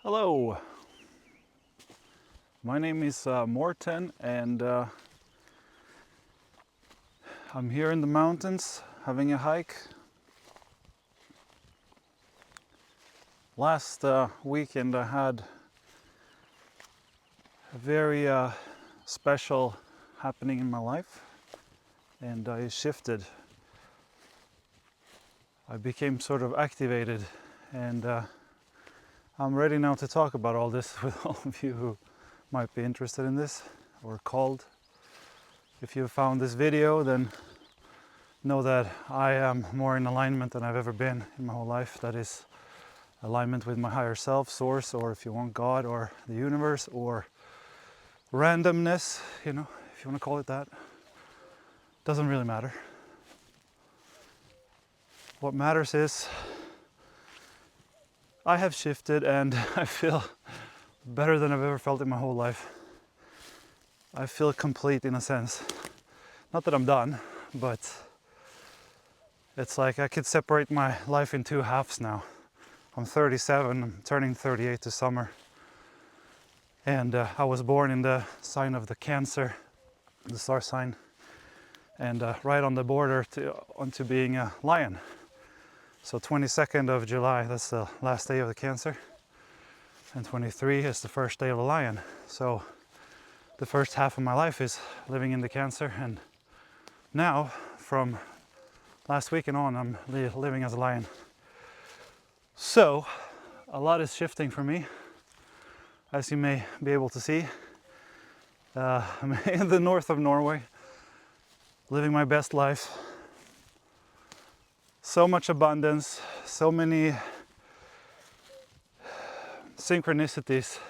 Hello, my name is Morten, and I'm here in the mountains having a hike. Last weekend I had a very special happening in my life, and I shifted. I became sort of activated, and I'm ready now to talk about all this with all of you who might be interested in this or called. If you found this video, then know that I am more in alignment than I've ever been in my whole life. That is alignment with my higher self, source, or if you want God or the universe or randomness, if you want to call it that. Doesn't really matter. What matters is I have shifted, and I feel better than I've ever felt in my whole life. I feel complete in a sense. Not that I'm done, but it's like I could separate my life in two halves now. I'm 37, I'm turning 38 this summer. And I was born in the sign of the Cancer, the star sign, and right on the border onto being a lion. So 22nd of July, that's the last day of the Cancer, and 23 is the first day of the Lion. So the first half of my life is living in the Cancer, and now from last weekend on I'm living as a lion. So a lot is shifting for me, as you may be able to see. I'm in the north of Norway, living my best life. So much abundance, so many synchronicities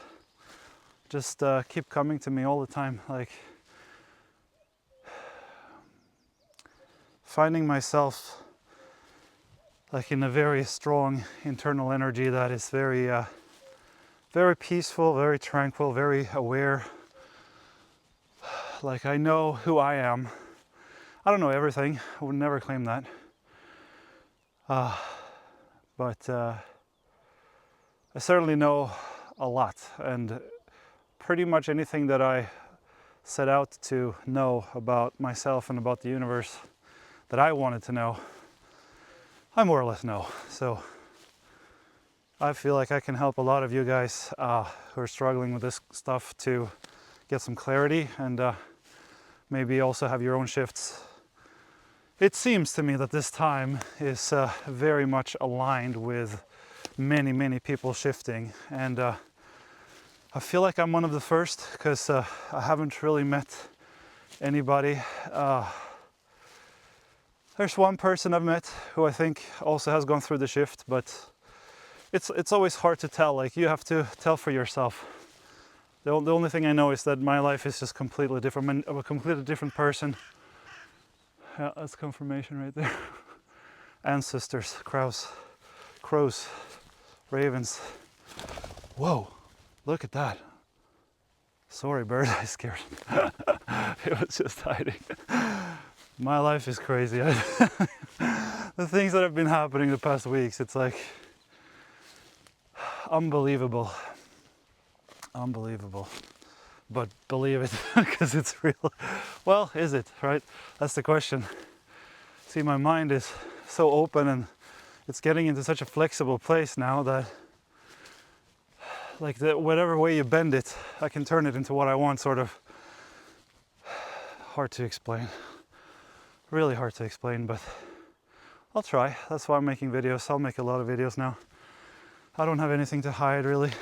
just keep coming to me all the time. Like finding myself like in a very strong internal energy that is very very peaceful, very tranquil, very aware. Like I know who I am. I don't know everything, I would never claim that. But I certainly know a lot, and pretty much anything that I set out to know about myself and about the universe that I wanted to know, I more or less know. So I feel like I can help a lot of you guys who are struggling with this stuff to get some clarity, and maybe also have your own shifts. It seems to me that this time is very much aligned with many people shifting, and I feel like I'm one of the first, because I haven't really met anybody. There's one person I've met who I think also has gone through the shift, but it's always hard to tell. Like, you have to tell for yourself. The only thing I know is that my life is just completely different. I'm a completely different person. Yeah, that's confirmation right there. Ancestors, crows, ravens. Whoa, look at that. Sorry, bird, I scared him. It was just hiding. My life is crazy. The things that have been happening the past weeks, it's like unbelievable. Unbelievable. But believe it, because it's real. Well, is it, right? That's the question. See, my mind is so open, and it's getting into such a flexible place now that like whatever way you bend it, I can turn it into what I want, sort of. Hard to explain. Really hard to explain, but I'll try. That's why I'm making videos. I'll make a lot of videos now. I don't have anything to hide, really.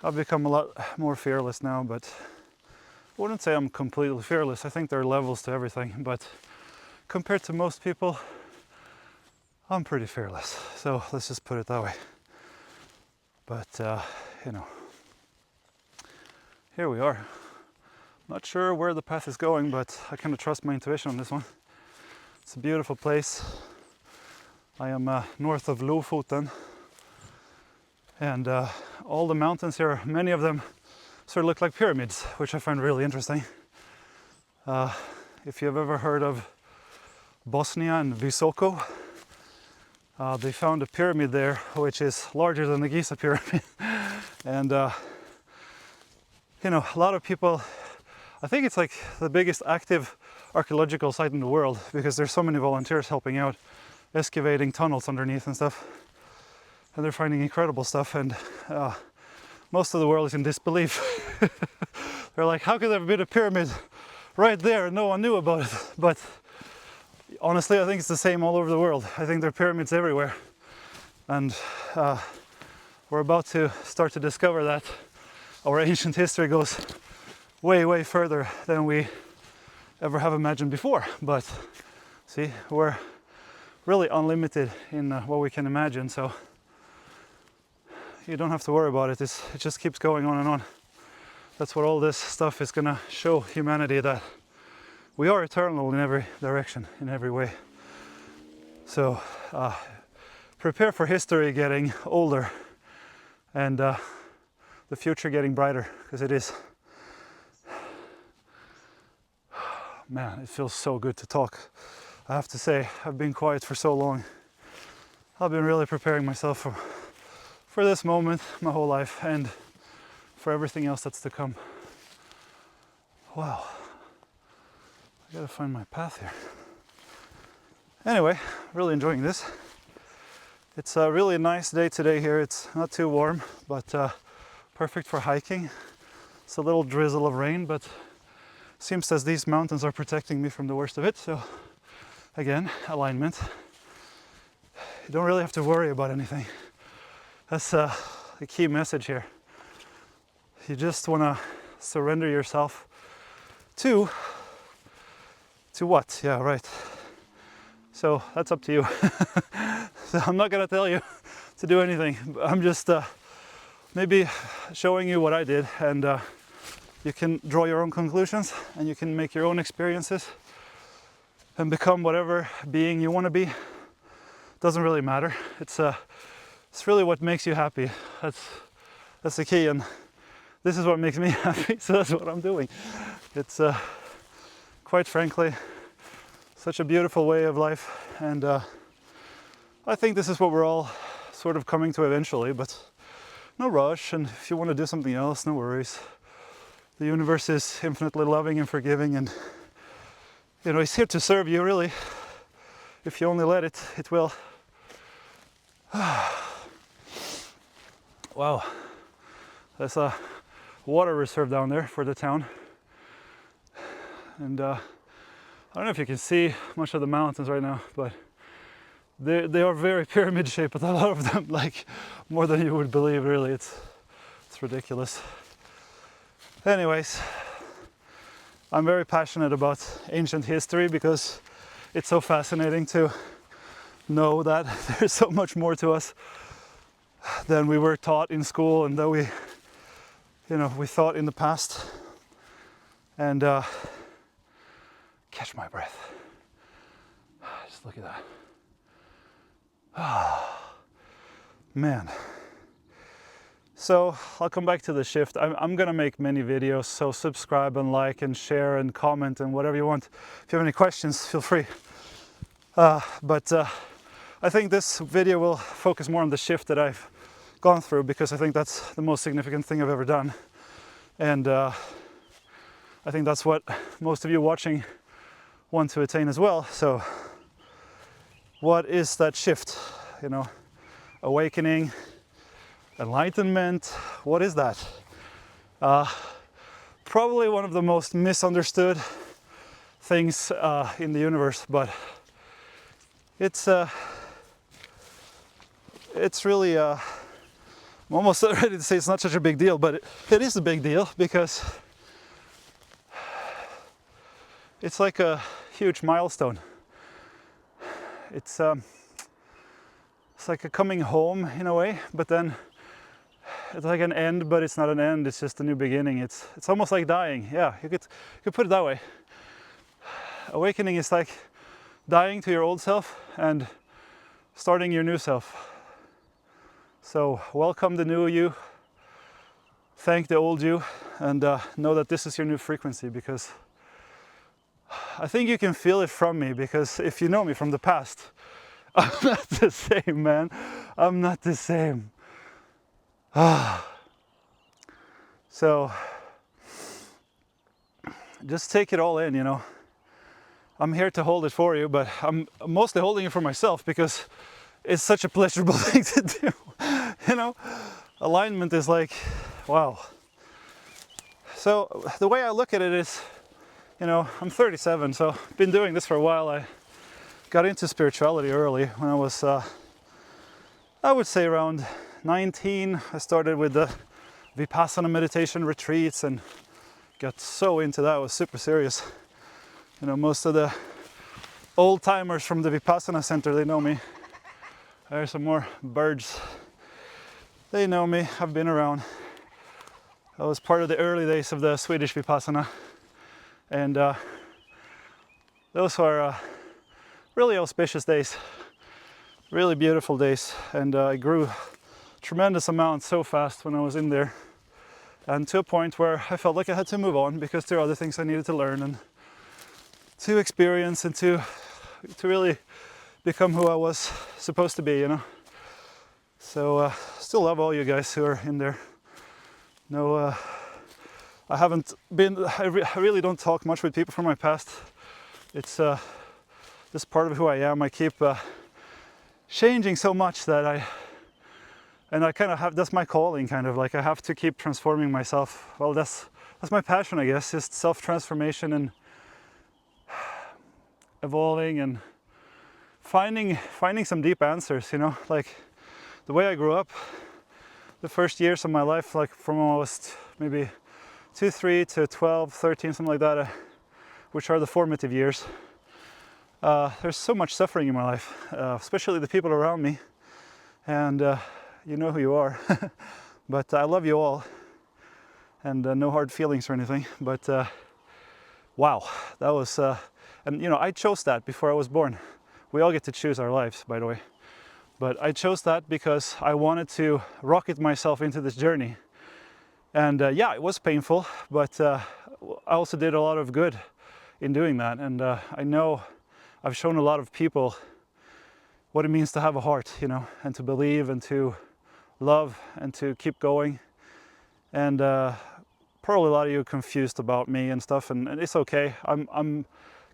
I've become a lot more fearless now, but I wouldn't say I'm completely fearless. I think there are levels to everything, but compared to most people, I'm pretty fearless. So let's just put it that way. But, here we are. Not sure where the path is going, but I kind of trust my intuition on this one. It's a beautiful place. I am north of Lofoten, and all the mountains here, many of them sort of look like pyramids, which I find really interesting. If you've ever heard of Bosnia and Visoko, They found a pyramid there which is larger than the Giza pyramid. And you know, a lot of people, I think it's like the biggest active archaeological site in the world because there's so many volunteers helping out, excavating tunnels underneath and stuff. And they're finding incredible stuff, and most of the world is in disbelief. They're like, how could there have been a pyramid right there and no one knew about it? But honestly, I think it's the same all over the world. I think there are pyramids everywhere. And we're about to start to discover that our ancient history goes way, way further than we ever have imagined before. But see, we're really unlimited in what we can imagine, so you don't have to worry about it. It just keeps going on and on. That's what all this stuff is gonna show humanity, that we are eternal in every direction, in every way. So prepare for history getting older and the future getting brighter, because it is. Man, it feels so good to talk. I have to say, I've been quiet for so long. I've been really preparing myself for this moment my whole life, and for everything else that's to come. Wow. I gotta find my path here. Anyway, really enjoying this. It's a really nice day today here. It's not too warm, but perfect for hiking. It's a little drizzle of rain, but seems as these mountains are protecting me from the worst of it. So again, alignment. You don't really have to worry about anything. That's the key message here. You just want to surrender yourself to what? Yeah, right. So that's up to you. So I'm not going to tell you to do anything. I'm just maybe showing you what I did, and you can draw your own conclusions and you can make your own experiences and become whatever being you want to be. Doesn't really matter. It's really what makes you happy. That's the key, and this is what makes me happy, so that's what I'm doing. It's quite frankly such a beautiful way of life, and I think this is what we're all sort of coming to eventually, but no rush. And if you want to do something else, no worries. The universe is infinitely loving and forgiving, and you know, it's here to serve you, really. If you only let it, it will. Wow, there's a water reserve down there for the town, and I don't know if you can see much of the mountains right now, but they are very pyramid shaped, but a lot of them, like more than you would believe, really. It's ridiculous. Anyways, I'm very passionate about ancient history because it's so fascinating to know that there's so much more to us than we were taught in school and that we thought in the past. And catch my breath. Just look at that. Man. So I'll come back to the shift. I'm gonna make many videos, so subscribe and like and share and comment and whatever you want. If you have any questions, feel free. But I think this video will focus more on the shift that I've gone through, because I think that's the most significant thing I've ever done. And I think that's what most of you watching want to attain as well. So what is that shift? You know, awakening, enlightenment, what is that? Probably one of the most misunderstood things in the universe, but it's really, I'm almost ready to say it's not such a big deal, but it is a big deal, because it's like a huge milestone. It's like a coming home in a way, but then it's like an end, but it's not an end, it's just a new beginning. It's almost like dying. Yeah, you could put it that way. Awakening is like dying to your old self and starting your new self. So welcome the new you, thank the old you, and know that this is your new frequency, because I think you can feel it from me, because if you know me from the past, I'm not the same, man. I'm not the same. So just take it all in, you know. I'm here to hold it for you, but I'm mostly holding it for myself because it's such a pleasurable thing to do. You know, alignment is like, wow. So the way I look at it is, you know, I'm 37, so I've been doing this for a while. I got into spirituality early when I was, I would say around 19. I started with the Vipassana meditation retreats and got so into that. I was super serious. You know, most of the old timers from the Vipassana center, they know me. There's some more birds. They know me. I've been around. I was part of the early days of the Swedish Vipassana, and those were really auspicious days, really beautiful days, and I grew tremendous amounts so fast when I was in there, and to a point where I felt like I had to move on because there are other things I needed to learn and to experience and to really become who I was supposed to be, you know. So still love all you guys who are in there. No, I haven't been, I really don't talk much with people from my past. It's this part of who I am. I keep changing so much that I kind of have, that's my calling, kind of like I have to keep transforming myself. Well, that's my passion, I guess, just self-transformation and evolving and finding some deep answers, you know, like the way I grew up, the first years of my life, like from when I was maybe 2, 3 to 12, 13, something like that, which are the formative years. There's so much suffering in my life, especially the people around me, and you know who you are. But I love you all, and no hard feelings or anything, but wow, that was, and you know, I chose that before I was born. We all get to choose our lives, by the way. But I chose that because I wanted to rocket myself into this journey. And yeah, it was painful, but I also did a lot of good in doing that. And I know I've shown a lot of people what it means to have a heart, you know, and to believe and to love and to keep going. And probably a lot of you are confused about me and stuff, and it's okay. I'm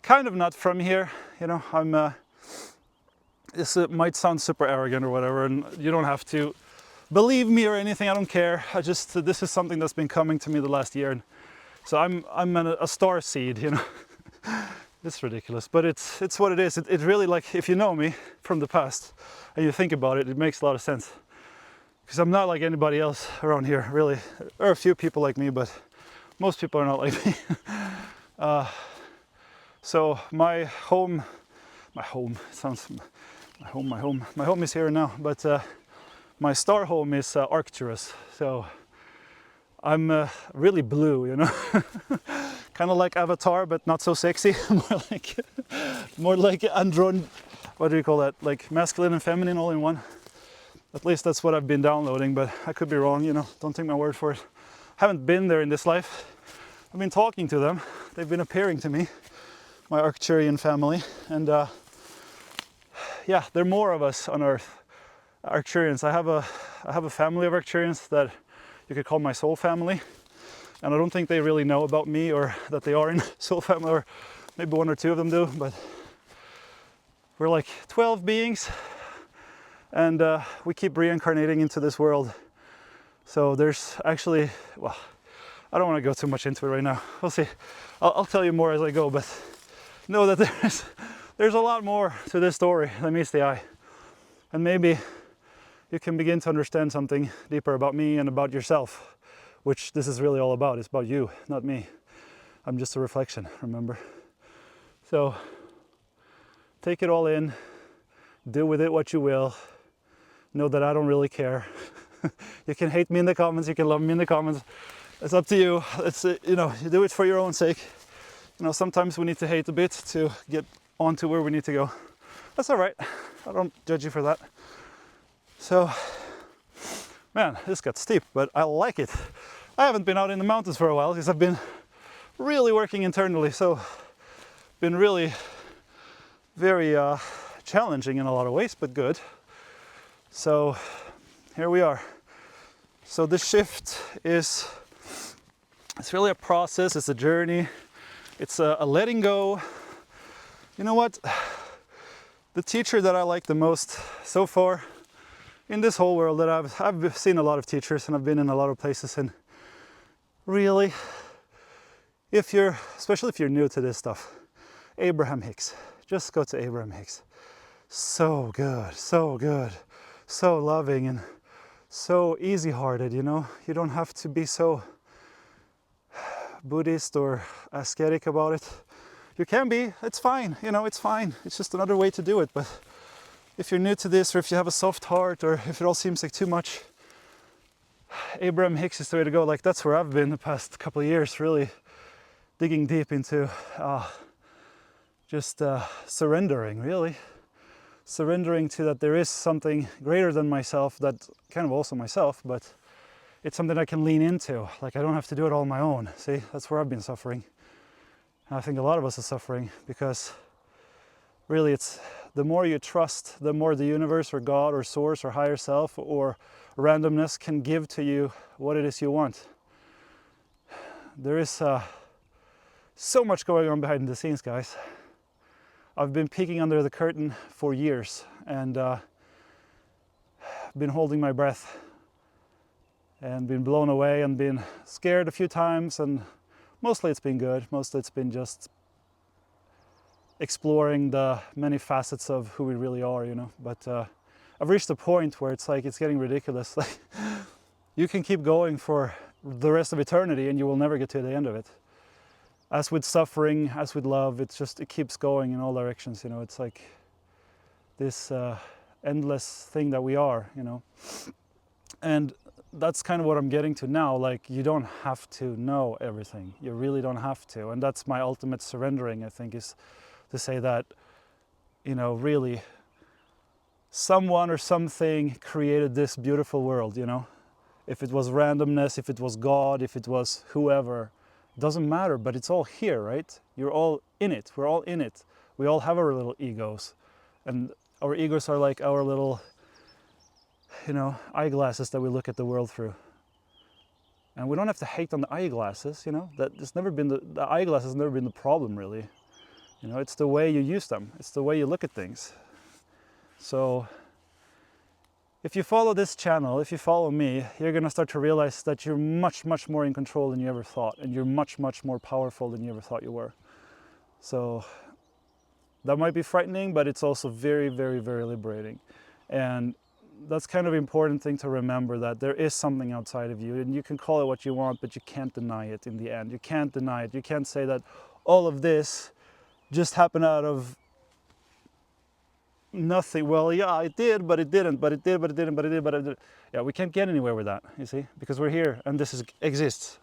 kind of not from here, you know. This might sound super arrogant or whatever, and you don't have to believe me or anything. I don't care. This is something that's been coming to me the last year, and so I'm a star seed, you know. It's ridiculous, but it's what it is. It really, like, if you know me from the past and you think about it, it makes a lot of sense. Because I'm not like anybody else around here, really. There are a few people like me, but most people are not like me. So my home is here now, but my star home is Arcturus. So I'm really blue, you know. Kind of like Avatar, but not so sexy. more like andron, what do you call that? Like masculine and feminine all in one. At least that's what I've been downloading, but I could be wrong, you know. Don't take my word for it. I haven't been there in this life. I've been talking to them. They've been appearing to me, my Arcturian family, and yeah, there are more of us on Earth, Arcturians. I have a family of Arcturians that you could call my soul family, and I don't think they really know about me or that they are in soul family, or maybe 1 or 2 of them do, but we're like 12 beings, and we keep reincarnating into this world. So there's actually, well, I don't want to go too much into it right now. We'll see. I'll tell you more as I go, but know that there's a lot more to this story than meets the eye. And maybe you can begin to understand something deeper about me and about yourself, which this is really all about. It's about you, not me. I'm just a reflection, remember? So take it all in, do with it what you will. Know that I don't really care. You can hate me in the comments, you can love me in the comments. It's up to you. It's, you know, you do it for your own sake. You know, sometimes we need to hate a bit to get on to where we need to go. That's all right. I don't judge you for that. So, man, this got steep, but I like it. I haven't been out in the mountains for a while because I've been really working internally. So, been really very challenging in a lot of ways, but good. So here we are. So the shift is, it's really a process, it's a journey, it's a letting go. You know what? The teacher that I like the most so far in this whole world, that I've seen a lot of teachers and I've been in a lot of places, and really, especially if you're new to this stuff, Abraham Hicks. Just go to Abraham Hicks. So good, so loving and so easy-hearted, you know? You don't have to be so Buddhist or ascetic about it. You can be, it's fine, you know, it's fine. It's just another way to do it. But if you're new to this, or if you have a soft heart, or if it all seems like too much, Abraham Hicks is the way to go. Like, that's where I've been the past couple of years, really digging deep into just surrendering, really. Surrendering to that there is something greater than myself, that kind of also myself, but it's something I can lean into. Like, I don't have to do it all on my own. See, that's where I've been suffering. And I think a lot of us are suffering because really it's the more you trust, the more the universe or God or source or higher self or randomness can give to you what it is you want. There is so much going on behind the scenes, guys. I've been peeking under the curtain for years and been holding my breath and been blown away and been scared a few times, and mostly it's been good. Mostly it's been just exploring the many facets of who we really are, you know. But I've reached a point where it's like, it's getting ridiculous. Like, you can keep going for the rest of eternity and you will never get to the end of it. As with suffering, as with love, it keeps going in all directions, you know. It's like this endless thing that we are, you know. And that's kind of what I'm getting to now. Like, you don't have to know everything. You really don't have to. And that's my ultimate surrendering, I think, is to say that, you know, really, someone or something created this beautiful world, you know. If it was randomness, if it was God, if it was whoever, doesn't matter, but it's all here, right? You're all in it. We're all in it. We all have our little egos. And our egos are like our little, you know, eyeglasses that we look at the world through. And we don't have to hate on the eyeglasses, you know. That's never been the eyeglasses has never been the problem, really. You know, it's the way you use them. It's the way you look at things. So if you follow this channel, if you follow me, you're going to start to realize that you're much, much more in control than you ever thought. And you're much, much more powerful than you ever thought you were. So that might be frightening, but it's also very, very, very liberating. And that's kind of an important thing to remember, that there is something outside of you. And you can call it what you want, but you can't deny it in the end. You can't deny it. You can't say that all of this just happened out of nothing. Well, yeah, it did, but it didn't, but it did, but it didn't, but it did, but it did. Yeah, we can't get anywhere with that, you see, because we're here and this exists.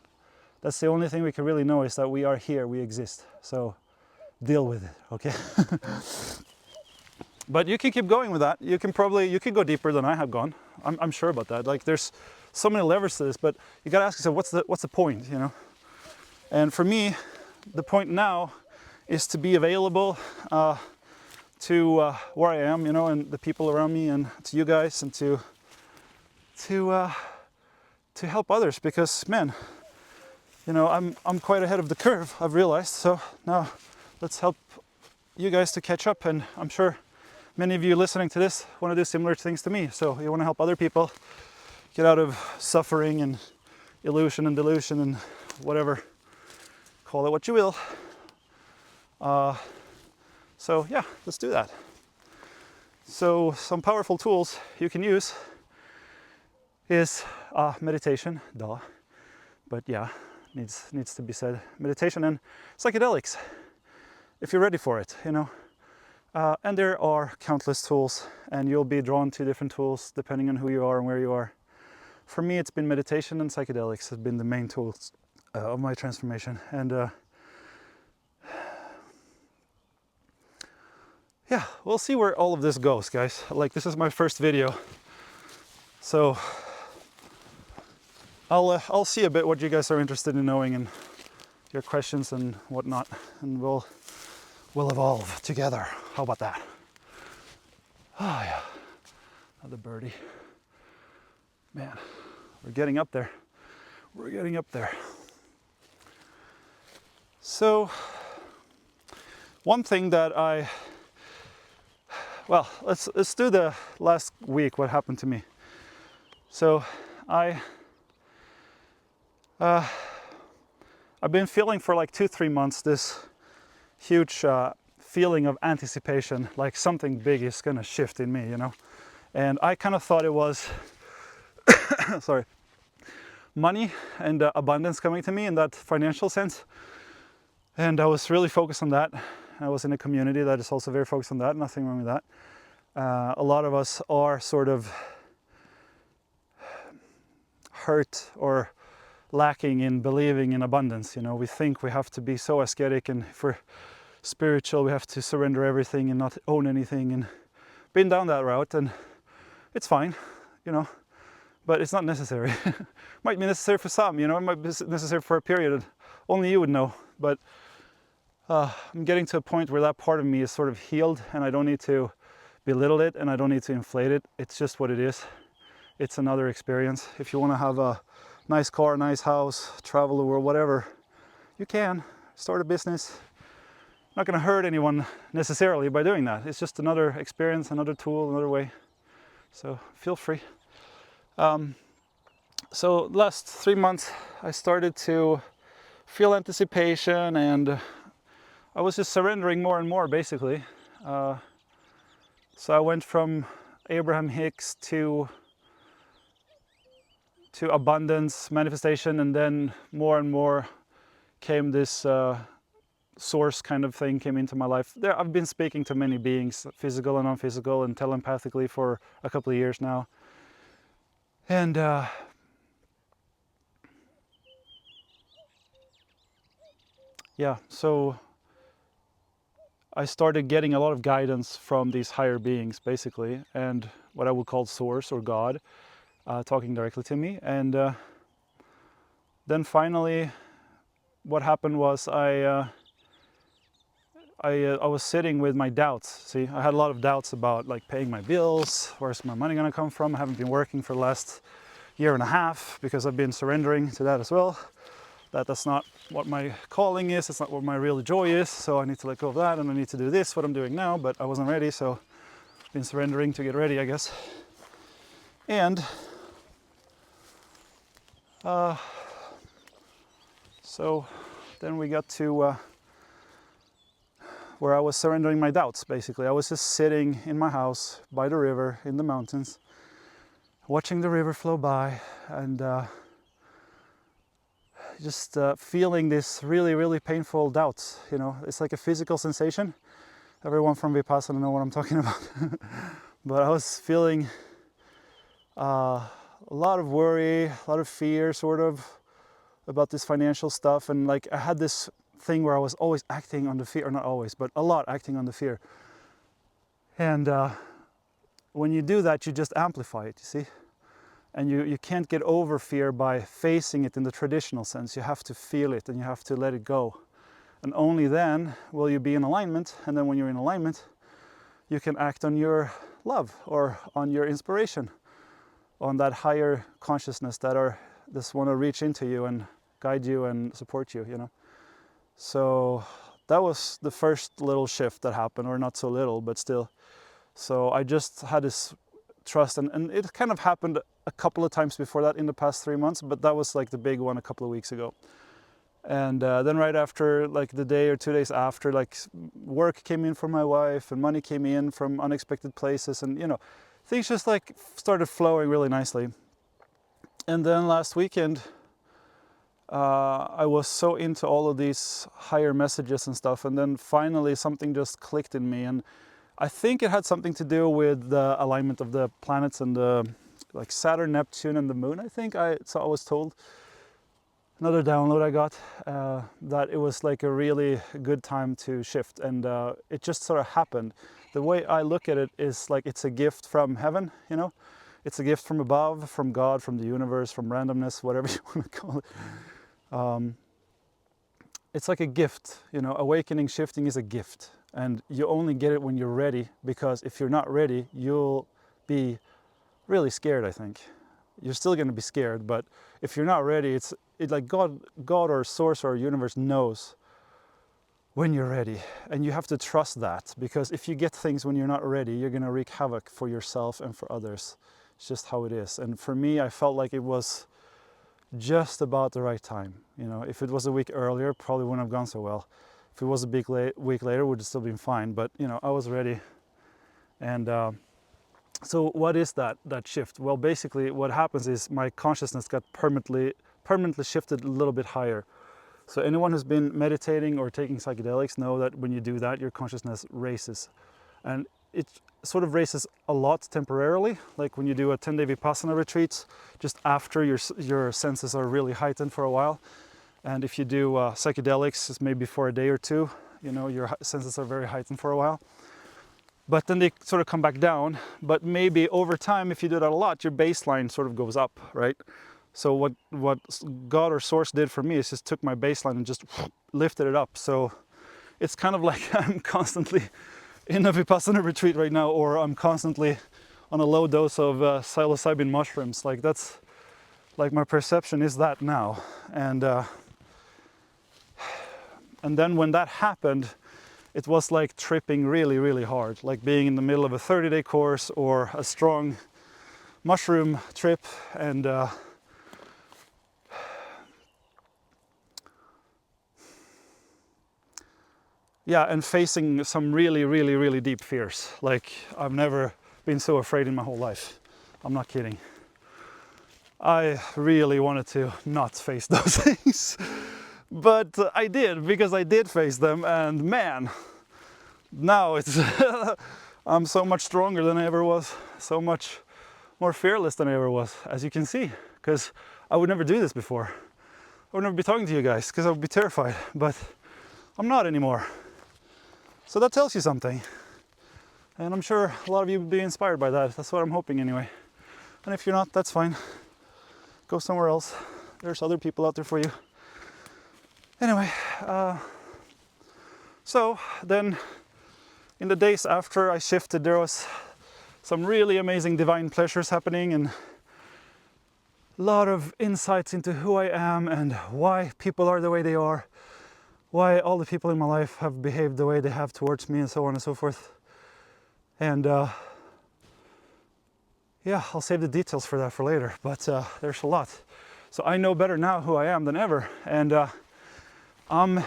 That's the only thing we can really know, is that we are here, we exist. So deal with it, okay? But you can keep going with that. You can go deeper than I have gone. I'm sure about that. Like, there's so many levers to this, but you gotta ask yourself, what's the point, you know? And for me, the point now is to be available to where I am, you know, and the people around me, and to you guys, and to help others, because, man, you know, I'm quite ahead of the curve, I've realized. So now let's help you guys to catch up, and I'm sure many of you listening to this want to do similar things to me. So you want to help other people get out of suffering and illusion and delusion and whatever, call it what you will. So yeah, let's do that. So some powerful tools you can use is meditation, duh. But yeah, needs to be said. Meditation and psychedelics, if you're ready for it, you know. And there are countless tools, and you'll be drawn to different tools depending on who you are and where you are. For me, it's been meditation and psychedelics have been the main tools of my transformation. And yeah, we'll see where all of this goes, guys. Like, this is my first video, so I'll see a bit what you guys are interested in knowing and your questions and whatnot, and we'll evolve together. How about that? Oh yeah, another birdie. Man, we're getting up there. We're getting up there. So, one thing that well, let's do the last week, what happened to me. So, I've been feeling for like 2-3 months this huge feeling of anticipation, like something big is gonna shift in me, you know. And I kind of thought it was, sorry, money and abundance coming to me in that financial sense. And I was really focused on that. I was in a community that is also very focused on that, nothing wrong with that. A lot of us are sort of hurt or lacking in believing in abundance. You know, we think we have to be so ascetic, and if we're spiritual, we have to surrender everything and not own anything, and been down that route, and it's fine, you know, but it's not necessary. Might be necessary for some, you know, it might be necessary for a period, only you would know, but I'm getting to a point where that part of me is sort of healed, and I don't need to belittle it, and I don't need to inflate it. It's just what it is. It's another experience. If you want to have a nice car, nice house, travel the world, whatever, you can start a business. Not going to hurt anyone necessarily by doing that. It's just another experience, another tool, another way. So feel free. So last 3 months I started to feel anticipation, and I was just surrendering more and more, basically. So I went from Abraham Hicks to abundance, manifestation, and then more and more came this source kind of thing came into my life. I've been speaking to many beings, physical and non-physical, and telepathically for a couple of years now. And yeah, so I started getting a lot of guidance from these higher beings, basically, and what I would call source or God, talking directly to me. And then finally, what happened was I was sitting with my doubts. See, I had a lot of doubts about like paying my bills. Where's my money gonna come from? I haven't been working for the last 1.5 years because I've been surrendering to that as well. That's not what my calling is. It's not what my real joy is. So I need to let go of that, and I need to do this, what I'm doing now. But I wasn't ready, so I've been surrendering to get ready, I guess. And so then we got to where I was surrendering my doubts, basically. I was just sitting in my house by the river in the mountains, watching the river flow by, and just feeling this really, really painful doubts. You know, it's like a physical sensation. Everyone from Vipassana know what I'm talking about. But I was feeling a lot of worry, a lot of fear, sort of, about this financial stuff. And like I had this thing where I was always acting on the fear, or not always, but a lot acting on the fear. And when you do that, you just amplify it, you see? And you can't get over fear by facing it in the traditional sense. You have to feel it and you have to let it go. And only then will you be in alignment. And then when you're in alignment, you can act on your love or on your inspiration, on that higher consciousness that just want to reach into you and guide you and support you, you know. So that was the first little shift that happened, or not so little, but still. So I just had this trust, and it kind of happened a couple of times before that in the past 3 months, but that was like the big one a couple of weeks ago. And then right after, like the day or 2 days after, like work came in for my wife and money came in from unexpected places, and you know, things just like started flowing really nicely. And then last weekend, I was so into all of these higher messages and stuff, and then finally something just clicked in me, and I think it had something to do with the alignment of the planets and the like Saturn, Neptune, and the Moon. I think I was told. Another download I got, that it was like a really good time to shift, and it just sort of happened. The way I look at it is like it's a gift from heaven, you know? It's a gift from above, from God, from the universe, from randomness, whatever you want to call it. It's like a gift, you know, awakening, shifting is a gift. And you only get it when you're ready, because if you're not ready, you'll be really scared, I think. You're still going to be scared, but if you're not ready, it's like God or source or universe knows when you're ready, and you have to trust that, because if you get things when you're not ready, you're going to wreak havoc for yourself and for others. It's just how it is. And for me, I felt like it was just about the right time. You know, if it was a week earlier, probably wouldn't have gone so well. If it was a week later, would have still been fine. But you know, I was ready. And so what is that shift? Well, basically what happens is my consciousness got permanently shifted a little bit higher. So anyone who's been meditating or taking psychedelics know that when you do that, your consciousness races. And it sort of races a lot temporarily, like when you do a 10-day Vipassana retreat, just after your senses are really heightened for a while. And if you do psychedelics, it's maybe for a day or two, you know, your senses are very heightened for a while. But then they sort of come back down. But maybe over time, if you do that a lot, your baseline sort of goes up, right? So what God or Source did for me is just took my baseline and just lifted it up. So it's kind of like I'm constantly in a Vipassana retreat right now, or I'm constantly on a low dose of psilocybin mushrooms. Like that's, like my perception is that now. And then when that happened, it was like tripping really, really hard, like being in the middle of a 30-day course or a strong mushroom trip, and yeah, and facing some really, really, really deep fears. Like I've never been so afraid in my whole life. I'm not kidding. I really wanted to not face those things. But I did, because I did face them, and man, now it's I'm so much stronger than I ever was, so much more fearless than I ever was, as you can see, because I would never do this before. I would never be talking to you guys, because I would be terrified, but I'm not anymore. So that tells you something, and I'm sure a lot of you would be inspired by that. That's what I'm hoping anyway. And if you're not, that's fine. Go somewhere else. There's other people out there for you. Anyway, so then in the days after I shifted, there was some really amazing divine pleasures happening, and a lot of insights into who I am and why people are the way they are, why all the people in my life have behaved the way they have towards me, and so on and so forth. And yeah, I'll save the details for that for later, but there's a lot. So I know better now who I am than ever, and I'm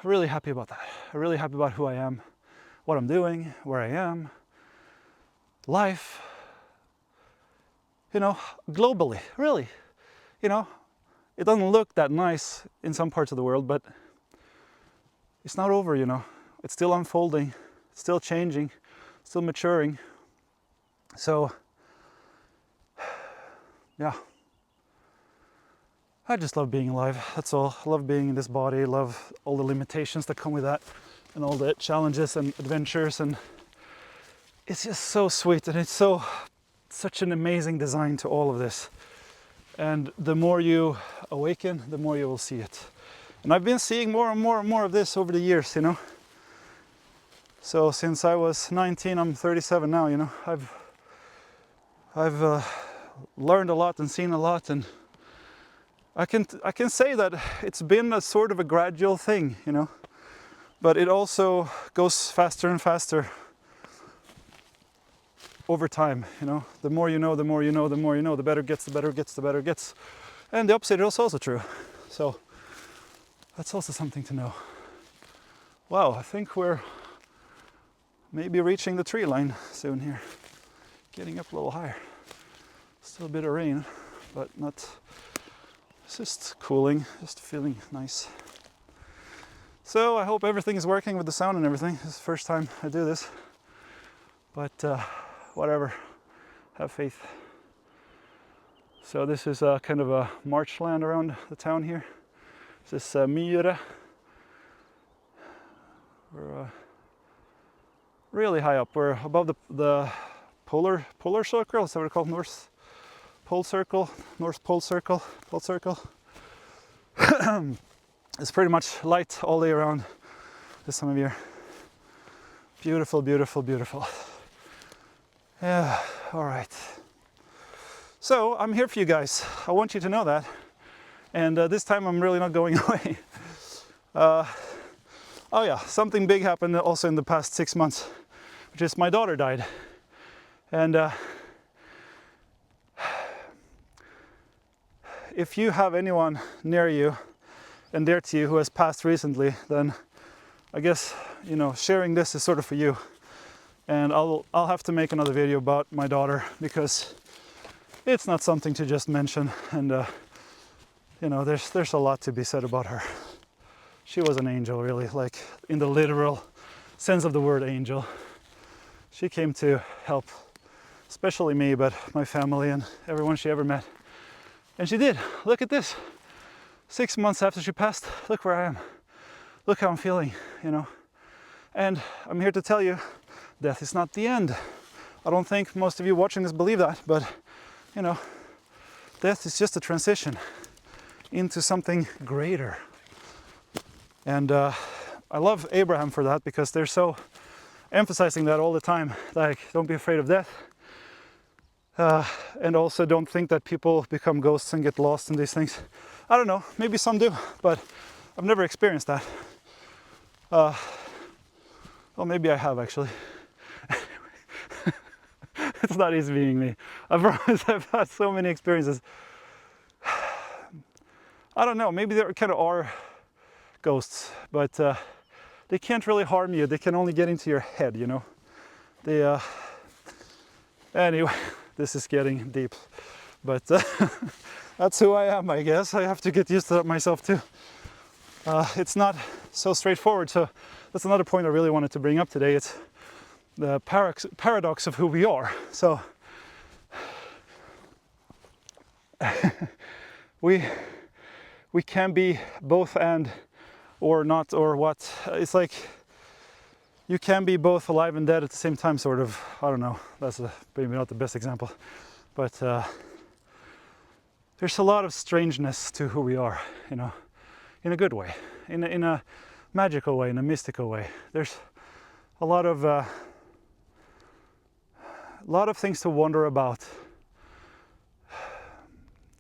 really happy about that. I'm really happy about who I am, what I'm doing, where I am, life, you know, globally, really. You know, it doesn't look that nice in some parts of the world, but it's not over, you know. It's still unfolding, it's still changing, still maturing. So, yeah. I just love being alive, that's all. I love being in this body, love all the limitations that come with that, and all the challenges and adventures, and it's just so sweet, and it's such an amazing design to all of this. And the more you awaken, the more you will see it. And I've been seeing more and more and more of this over the years, you know. So since I was 19, I'm 37 now, you know. I've learned a lot and seen a lot, and I can say that it's been a sort of a gradual thing, you know, but it also goes faster and faster over time, you know. The more you know, the more you know, the more you know, the better it gets, the better it gets, the better it gets. And the opposite is also true. So that's also something to know. Wow, I think we're maybe reaching the tree line soon here. Getting up a little higher. Still a bit of rain, but not... It's just cooling, just feeling nice. So I hope everything is working with the sound and everything. This is the first time I do this. But whatever, have faith. So this is kind of a marshland around the town here. This is Myra. We're really high up. We're above the polar circle, is that what it's called? North Pole Circle, North Pole Circle, Pole Circle. It's pretty much light all day around. this time of year. Beautiful, beautiful, beautiful. Yeah, all right. So I'm here for you guys. I want you to know that. And this time I'm really not going away. Oh yeah, something big happened also in the past 6 months, which is my daughter died. And if you have anyone near you and dear to you who has passed recently, then I guess, you know, sharing this is sort of for you. And I'll have to make another video about my daughter, because it's not something to just mention. And you know, there's a lot to be said about her. She was an angel, really, like in the literal sense of the word angel. She came to help, especially me, but my family and everyone she ever met. And she did. Look at this. 6 months after she passed, look where I am. Look how I'm feeling, you know. And I'm here to tell you, death is not the end. I don't think most of you watching this believe that, but, you know, death is just a transition into something greater. And I love Abraham for that, because they're so emphasizing that all the time. Like, don't be afraid of death. And also don't think that people become ghosts and get lost in these things. I don't know, maybe some do, but I've never experienced that. Well, maybe I have, actually. It's not easy being me. I promise, I've had so many experiences. I don't know, maybe there kind of are ghosts, but they can't really harm you. They can only get into your head, you know. They, anyway, this is getting deep, but that's who I am, I guess. I have to get used to that myself too. It's not so straightforward, so that's another point I really wanted to bring up today. It's the paradox of who we are. So we can be both and, or not, or what. It's like you can be both alive and dead at the same time, sort of. I don't know, that's maybe not the best example, but there's a lot of strangeness to who we are, you know, in a good way, in a magical way, in a mystical way. There's a lot of things to wonder about.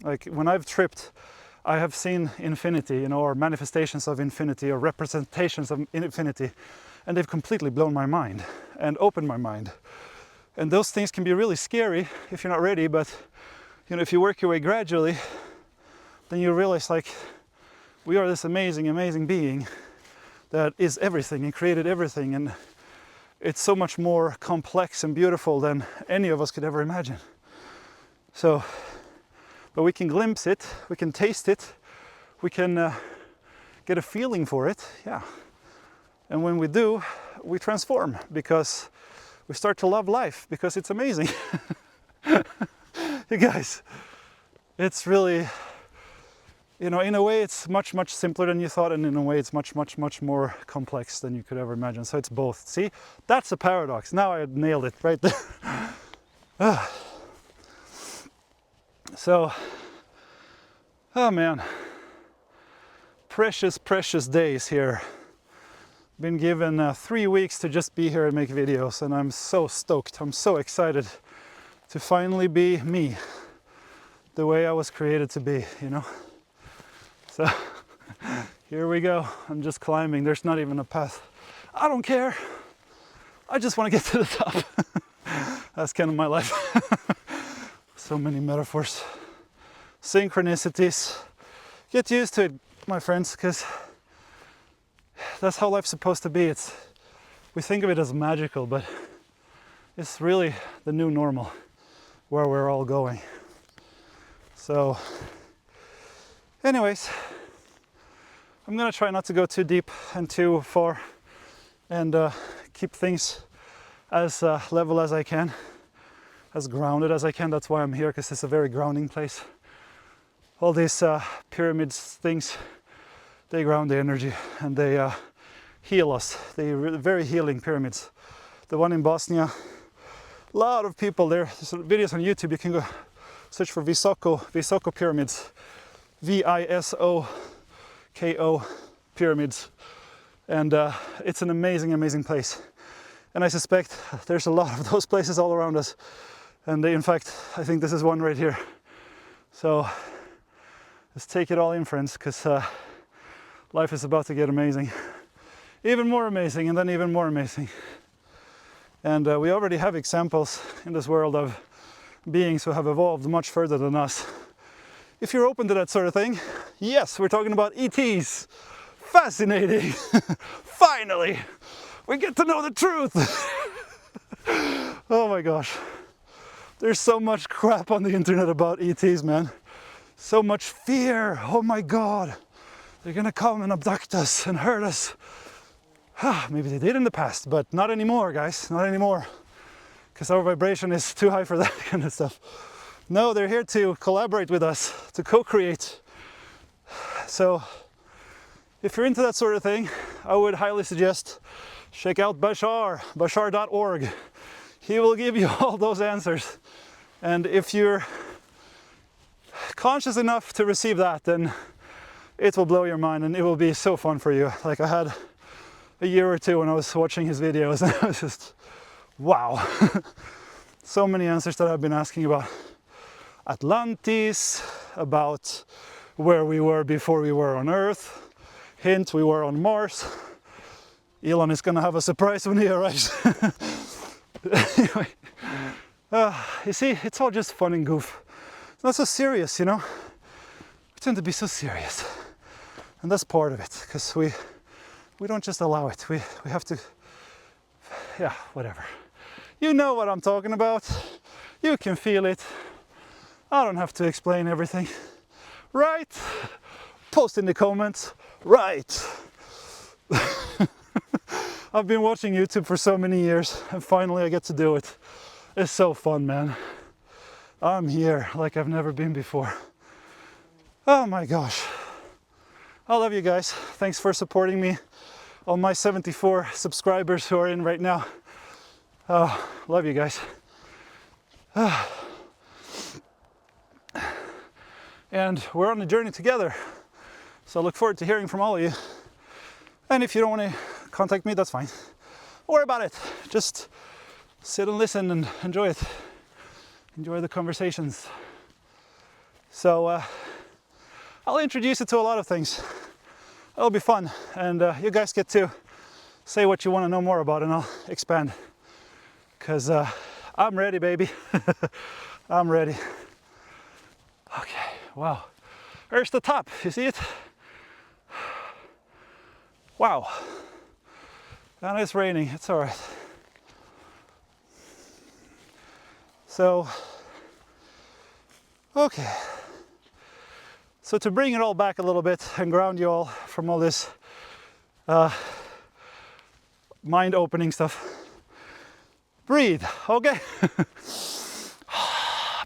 Like when I've tripped, I have seen infinity, you know, or manifestations of infinity, or representations of infinity, and they've completely blown my mind and opened my mind. And those things can be really scary if you're not ready, but you know, if you work your way gradually, then you realize, like, we are this amazing, amazing being that is everything and created everything, and it's so much more complex and beautiful than any of us could ever imagine. So, but we can glimpse it, we can taste it, we can get a feeling for it, yeah. And when we do, we transform, because we start to love life, because it's amazing. You guys, it's really, you know, in a way it's much, much simpler than you thought, and in a way it's much, much, much more complex than you could ever imagine. So it's both. See, that's a paradox. Now I nailed it right there. So, oh man, precious, precious days here. Been given 3 weeks to just be here and make videos, and I'm so stoked. I'm so excited to finally be me, the way I was created to be, you know. So here we go. I'm just climbing. There's not even a path. I don't care. I just want to get to the top. That's kind of my life. So many metaphors, synchronicities. Get used to it, my friends, because that's how life's supposed to be. We think of it as magical, but it's really the new normal, where we're all going. So anyways, I'm gonna try not to go too deep and too far, and keep things as level as I can, as grounded as I can. That's why I'm here, because it's a very grounding place. All these pyramids things, they ground the energy, and they heal us. They're very healing pyramids. The one in Bosnia, a lot of people there. There's videos on YouTube. You can go search for Visoko pyramids, Visoko pyramids. And it's an amazing, amazing place. And I suspect there's a lot of those places all around us. And in fact, I think this is one right here. So let's take it all in, friends, because life is about to get amazing. Even more amazing, and then even more amazing. And we already have examples in this world of beings who have evolved much further than us. If you're open to that sort of thing, yes, we're talking about ETs. Fascinating! Finally! We get to know the truth! Oh my gosh. There's so much crap on the internet about ETs, man. So much fear. Oh my god. They're gonna come and abduct us and hurt us. Maybe they did in the past, but not anymore, guys. Not anymore. Because our vibration is too high for that kind of stuff. No, they're here to collaborate with us, to co-create. So, if you're into that sort of thing, I would highly suggest check out bashar.org. He will give you all those answers. And if you're conscious enough to receive that, then it will blow your mind and it will be so fun for you. Like I had a year or two when I was watching his videos and I was just, wow. So many answers that I've been asking about Atlantis, about where we were before we were on Earth. Hint, we were on Mars. Elon is gonna have a surprise when he arrives. Anyway, you see, it's all just fun and goof. It's not so serious, you know? We tend to be so serious. And that's part of it, because we don't just allow it. We have to, yeah, whatever. You know what I'm talking about. You can feel it. I don't have to explain everything. Right? Post in the comments. Right. I've been watching YouTube for so many years and finally I get to do it. It's so fun, man. I'm here like I've never been before. Oh my gosh. I love you guys. Thanks for supporting me. All my 74 subscribers who are in right now. Oh, love you guys. And we're on a journey together. So I look forward to hearing from all of you. And if you don't want to contact me, that's fine. Don't worry about it. Just sit and listen and enjoy it. Enjoy the conversations. So I'll introduce you to a lot of things. It'll be fun. And you guys get to say what you want to know more about and I'll expand. Because I'm ready, baby. I'm ready. Okay, wow. There's the top. You see it? Wow. And it's raining. It's all right. So, okay. So to bring it all back a little bit and ground you all from all this mind-opening stuff, breathe, okay?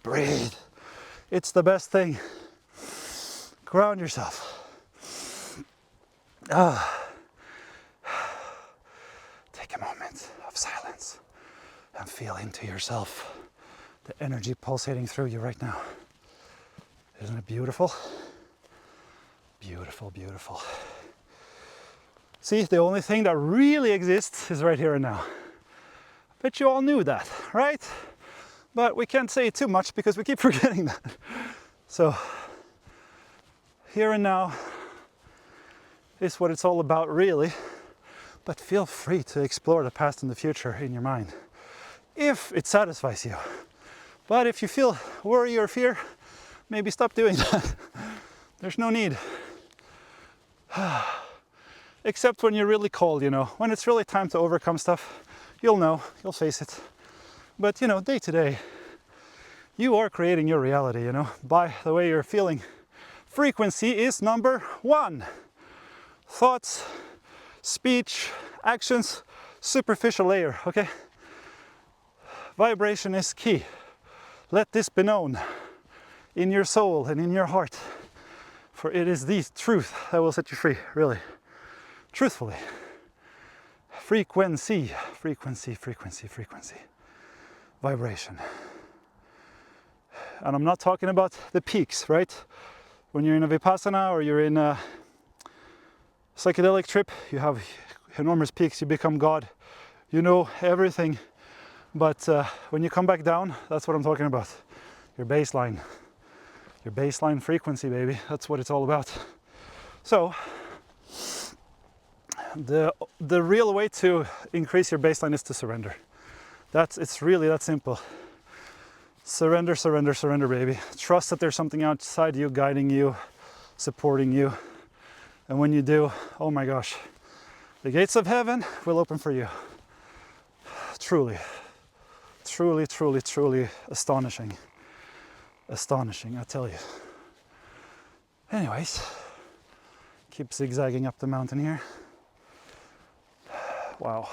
Breathe. It's the best thing. Ground yourself. Take a moment of silence and feel into yourself the energy pulsating through you right now. Isn't it beautiful? Beautiful, beautiful. See, the only thing that really exists is right here and now. Bet you all knew that, right? But we can't say it too much because we keep forgetting that. So, here and now is what it's all about, really. But feel free to explore the past and the future in your mind, if it satisfies you. But if you feel worry or fear, maybe stop doing that. There's no need. Except when you're really cold, you know. When it's really time to overcome stuff, you'll know, you'll face it. But, you know, day to day, you are creating your reality, you know, by the way you're feeling. Frequency is number one. Thoughts, speech, actions, superficial layer, okay? Vibration is key. Let this be known in your soul and in your heart. For it is the truth that will set you free, really. Truthfully. Frequency, frequency, frequency, frequency. Vibration. And I'm not talking about the peaks, right? When you're in a Vipassana or you're in a psychedelic trip, you have enormous peaks, you become God. You know everything, but when you come back down, that's what I'm talking about. Your baseline frequency, baby. That's what it's all about. So the real way to increase your baseline is to surrender. It's really that simple. Surrender, surrender, surrender, baby. Trust that there's something outside you guiding you, supporting you. And when you do, oh my gosh, the gates of heaven will open for you. Truly, truly, truly, truly astonishing. Astonishing, I tell you. Anyways, keep zigzagging up the mountain here. Wow.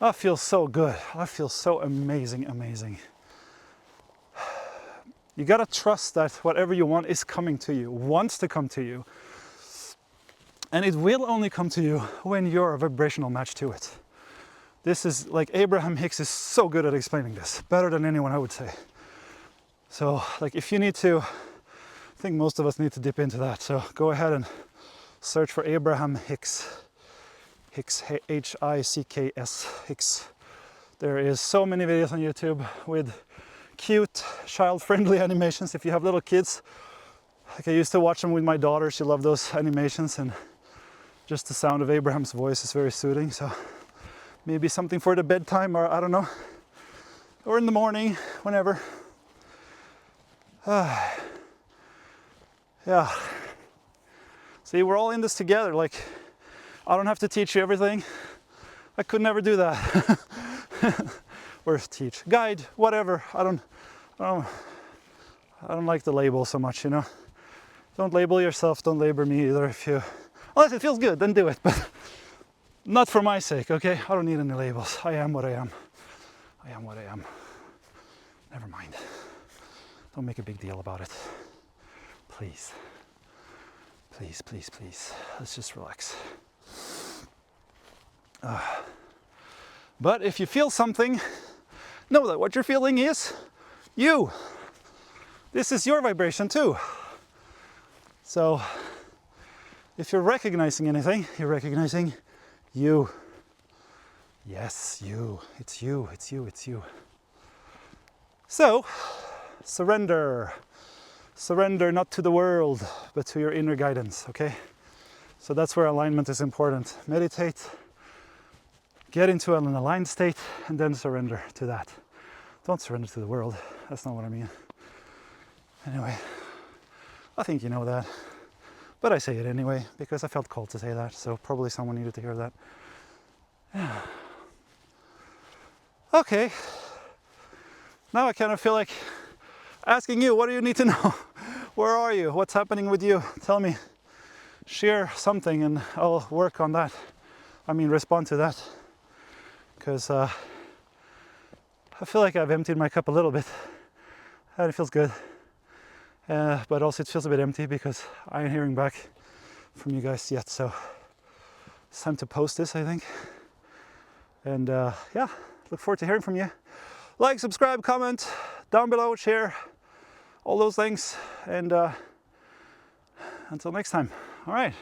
I feel so good. I feel so amazing, amazing. You gotta trust that whatever you want is coming to you, wants to come to you. And it will only come to you when you're a vibrational match to it. This is like Abraham Hicks is so good at explaining this, better than anyone, I would say. So like if you need to, I think most of us need to dip into that. So go ahead and search for Abraham Hicks. Hicks, H-I-C-K-S, Hicks. There is so many videos on YouTube with cute, child-friendly animations. If you have little kids, like I used to watch them with my daughter, she loved those animations, and just the sound of Abraham's voice is very soothing. So maybe something for the bedtime, or I don't know, or in the morning, whenever. Yeah. See, we're all in this together. Like, I don't have to teach you everything. I could never do that. Or teach, guide, whatever. I don't like the label so much, you know. Don't label yourself, don't label me either. Unless it feels good, then do it, but not for my sake, okay? I don't need any labels. I am what I am. I am what I am. Never mind. Don't make a big deal about it. Please. Please, please, please. Let's just relax. But if you feel something, know that what you're feeling is you. This is your vibration too. So if you're recognizing anything, you're recognizing you. Yes, you. It's you, it's you, it's you. So surrender. Surrender not to the world, but to your inner guidance, okay? So that's where alignment is important. Meditate, get into an aligned state, and then surrender to that. Don't surrender to the world. That's not what I mean. Anyway, I think you know that. But I say it anyway, because I felt called to say that, so probably someone needed to hear that. Yeah. Okay. Now I kind of feel like asking you, what do you need to know? Where are you? What's happening with you? Tell me. Share something and I'll work on that. I mean, respond to that. Because I feel like I've emptied my cup a little bit. And it feels good. But also it feels a bit empty because I ain't hearing back from you guys yet. So it's time to post this, I think. And yeah, look forward to hearing from you. Like, subscribe, comment, down below, share, all those things. And until next time, all right.